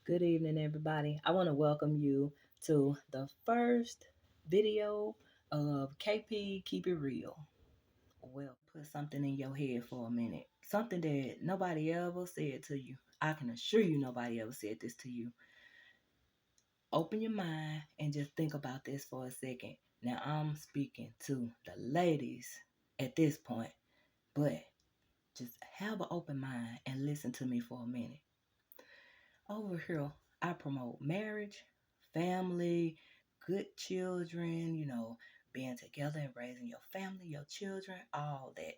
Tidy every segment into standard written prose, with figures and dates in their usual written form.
Good evening, everybody. I want to welcome you to the first video of KP Keep It Real. Well, put something in your head for a minute. Something that nobody ever said to you. I can assure you nobody ever said this to you. Open your mind and just think about this for a second. Now, I'm speaking to the ladies at this point, but just have an open mind and listen to me for a minute. Over here, I promote marriage, family, good children, being together and raising your family, your children, all that.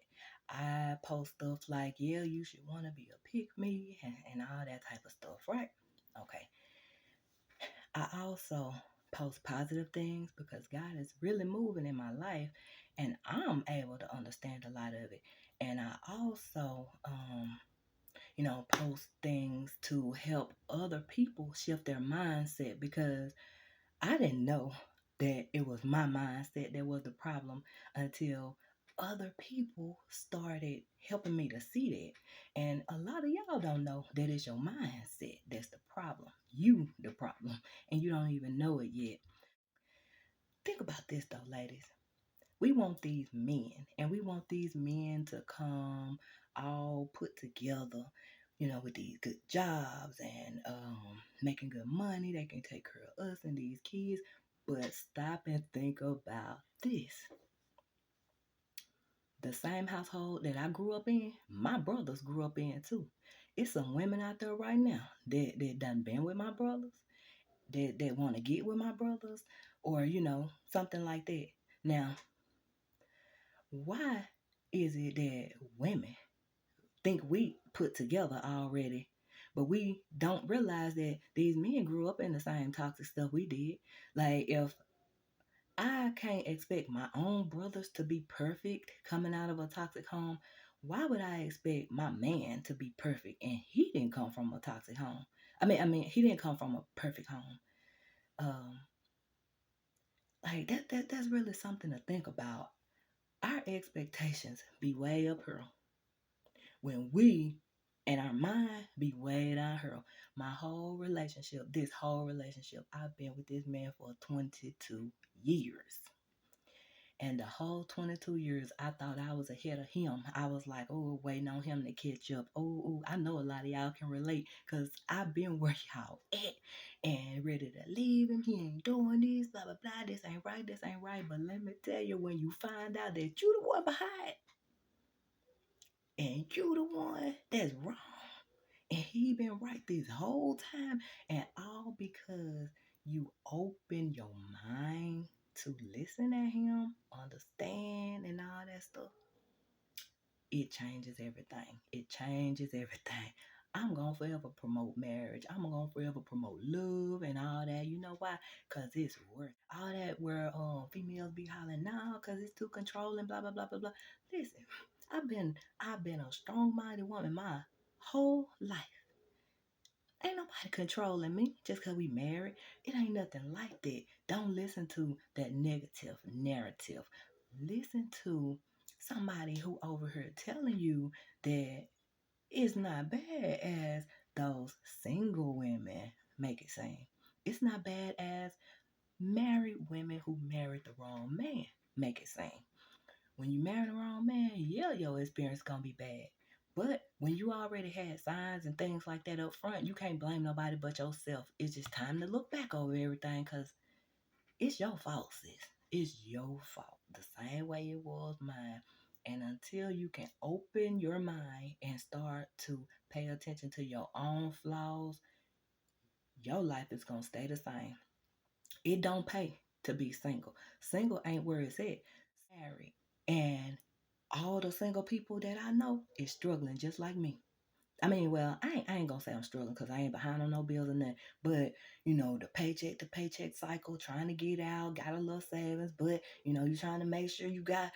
I post stuff like, yeah, you should want to be a pick me and all that type of stuff, right? Okay. I also post positive things because God is really moving in my life and I'm able to understand a lot of it. And I also, post things to help other people shift their mindset because I didn't know that it was my mindset that was the problem until other people started helping me to see that. And a lot of y'all don't know that it's your mindset that's the problem. You the problem. And you don't even know it yet. Think about this though, ladies. We want these men, and we want these men to come all put together, with these good jobs and making good money. They can take care of us and these kids. But stop and think about this. The same household that I grew up in, my brothers grew up in too. It's some women out there right now that done been with my brothers, that want to get with my brothers, or, something like that. Now, why is it that women think we put together already, but we don't realize that these men grew up in the same toxic stuff we did? Like, if I can't expect my own brothers to be perfect coming out of a toxic home, why would I expect my man to be perfect and he didn't come from a toxic home? I mean, he didn't come from a perfect home. Um, like that's really something to think about. Our expectations be way up here when we and our mind be way down here. This whole relationship, I've been with this man for 22 years. And the whole 22 years, I thought I was ahead of him. I was like, oh, waiting on him to catch up. Oh, I know a lot of y'all can relate because I've been where y'all at and ready to leave him. He ain't doing this, blah, blah, blah. This ain't right. But let me tell you, when you find out that you the one behind and you the one that's wrong, and he been right this whole time, and all because you open your mind to listen at him, understand, and all that stuff. It changes everything. It changes everything. I'm going to forever promote marriage. I'm going to forever promote love and all that. You know why? Because it's worth all that where females be hollering now because it's too controlling, blah, blah, blah, blah, blah. Listen, I've been a strong-minded woman my whole life. Ain't nobody controlling me just because we married. It ain't nothing like that. Don't listen to that negative narrative. Listen to somebody who over here telling you that it's not bad as those single women make it seem. It's not bad as married women who married the wrong man make it seem. When you marry the wrong man, yeah, your experience gonna be bad. But when you already had signs and things like that up front, you can't blame nobody but yourself. It's just time to look back over everything because it's your fault, sis. It's your fault. The same way it was mine. And until you can open your mind and start to pay attention to your own flaws, your life is gonna stay the same. It don't pay to be single. Single ain't where it's at. Married. And all the single people that I know is struggling just like me. I mean, well, I ain't gonna say I'm struggling because I ain't behind on no bills or nothing. But, the paycheck to paycheck cycle, trying to get out, got a little savings, but, you're trying to make sure you got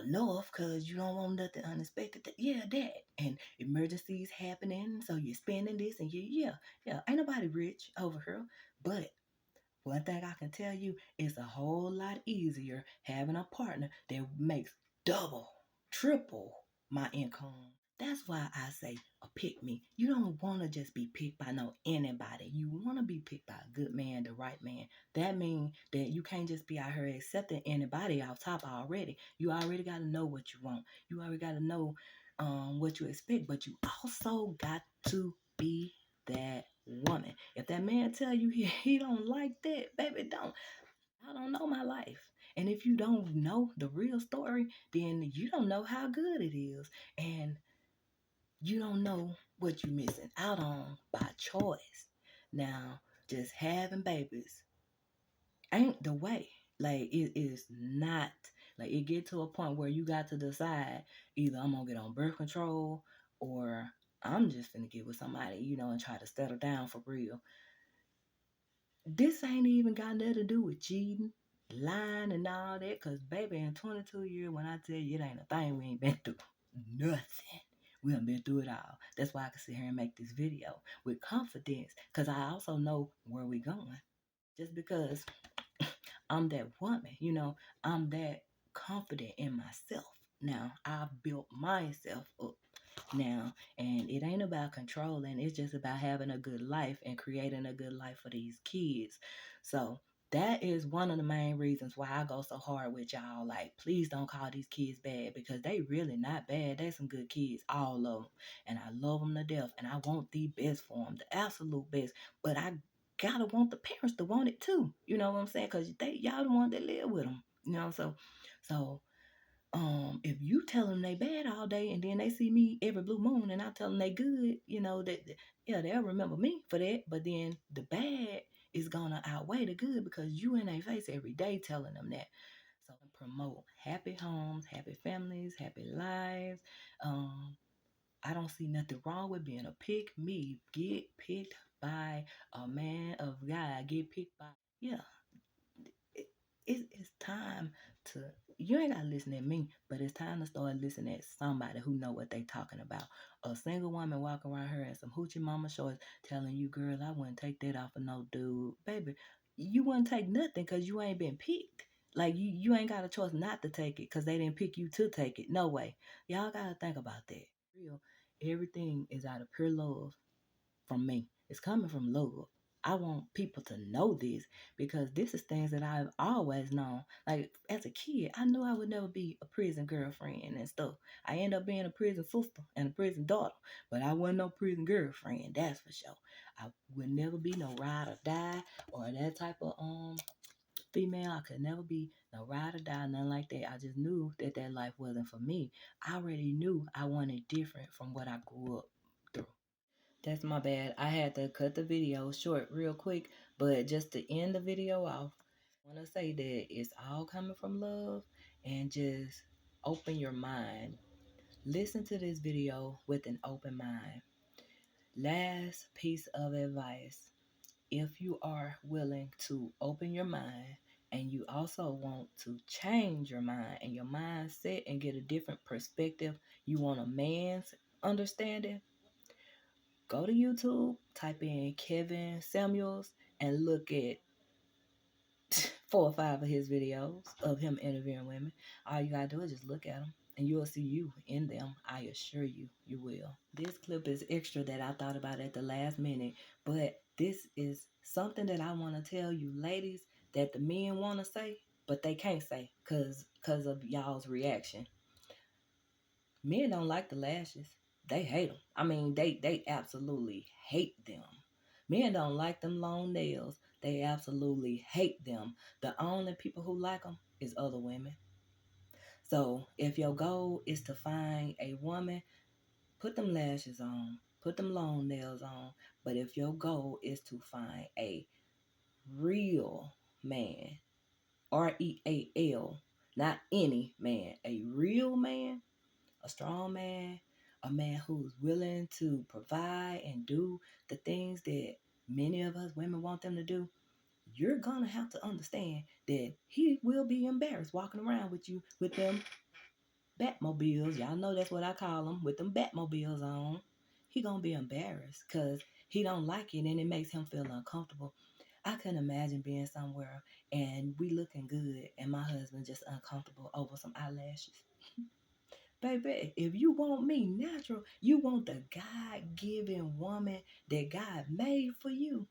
enough because you don't want nothing unexpected. Yeah, that. And emergencies happening, so you're spending this and yeah. Ain't nobody rich over here. But one thing I can tell you is a whole lot easier having a partner that makes double, triple my income. That's why I say a pick me. You don't want to just be picked by no anybody. You want to be picked by a good man, the right man. That means that you can't just be out here accepting anybody off top already. You already got to know what you want. You already got to know what you expect, but you also got to be that woman. If that man tell you he don't like that, baby, I don't know my life. And if you don't know the real story, then you don't know how good it is. And you don't know what you're missing out on by choice. Now, just having babies ain't the way. Like, it is not. Like, it get to a point where you got to decide either I'm gonna get on birth control or I'm just gonna get with somebody, and try to settle down for real. This ain't even got nothing to do with cheating, lying, and all that. Cause baby, in 22 years, when I tell you it ain't a thing, we ain't been through nothing. We done been through it all. That's why I can sit here and make this video with confidence. Cause I also know where we going. Just because I'm that woman, I'm that confident in myself. Now I've built myself up now, and it ain't about controlling. It's just about having a good life and creating a good life for these kids. So that is one of the main reasons why I go so hard with y'all. Like, please don't call these kids bad, because they really not bad. They some good kids, all of them, and I love them to death, and I want the best for them, the absolute best. But I gotta want the parents to want it too. You know what I'm saying? Because y'all the one that live with them. So if you tell them they bad all day and then they see me every blue moon and I tell them they good, yeah, they'll remember me for that. But then the bad is gonna outweigh the good because you in their face every day telling them that. So promote happy homes, happy families, happy lives. I don't see nothing wrong with being a pick me. Get picked by a man of God. Get picked by, yeah, it's time to, you ain't gotta listen at me, but it's time to start listening at somebody who know what they talking about. A single woman walking around here in some hoochie mama shorts telling you, girl, I wouldn't take that off of no dude. Baby, you wouldn't take nothing because you ain't been picked. Like, you ain't got a choice not to take it because they didn't pick you to take it. No way. Y'all gotta think about that. Real. Everything is out of pure love from me. It's coming from love. I want people to know this because this is things that I've always known. Like, as a kid, I knew I would never be a prison girlfriend and stuff. I ended up being a prison sister and a prison daughter, but I wasn't no prison girlfriend, that's for sure. I would never be no ride or die or that type of female. I could never be no ride or die, nothing like that. I just knew that life wasn't for me. I already knew I wanted different from what I grew up through. That's my bad. I had to cut the video short real quick, but just to end the video off, I want to say that it's all coming from love, and just open your mind. Listen to this video with an open mind. Last piece of advice. If you are willing to open your mind and you also want to change your mind and your mindset and get a different perspective, you want a man's understanding, go to YouTube, type in Kevin Samuels, and look at 4 or 5 of his videos of him interviewing women. All you gotta do is just look at them, and you'll see you in them. I assure you, you will. This clip is extra that I thought about at the last minute, but this is something that I want to tell you, ladies, that the men want to say, but they can't say because of y'all's reaction. Men don't like the lashes. They hate them. I mean, they absolutely hate them. Men don't like them long nails. They absolutely hate them. The only people who like them is other women. So if your goal is to find a woman, put them lashes on, put them long nails on. But if your goal is to find a real man, REAL, not any man, a real man, a strong man, a man who's willing to provide and do the things that many of us women want them to do, you're gonna have to understand that he will be embarrassed walking around with you with them Batmobiles. Y'all know that's what I call them, with them Batmobiles on. He gonna be embarrassed because he don't like it and it makes him feel uncomfortable. I couldn't imagine being somewhere and we looking good and my husband just uncomfortable over some eyelashes. Baby, if you want me natural, you want the God given woman that God made for you.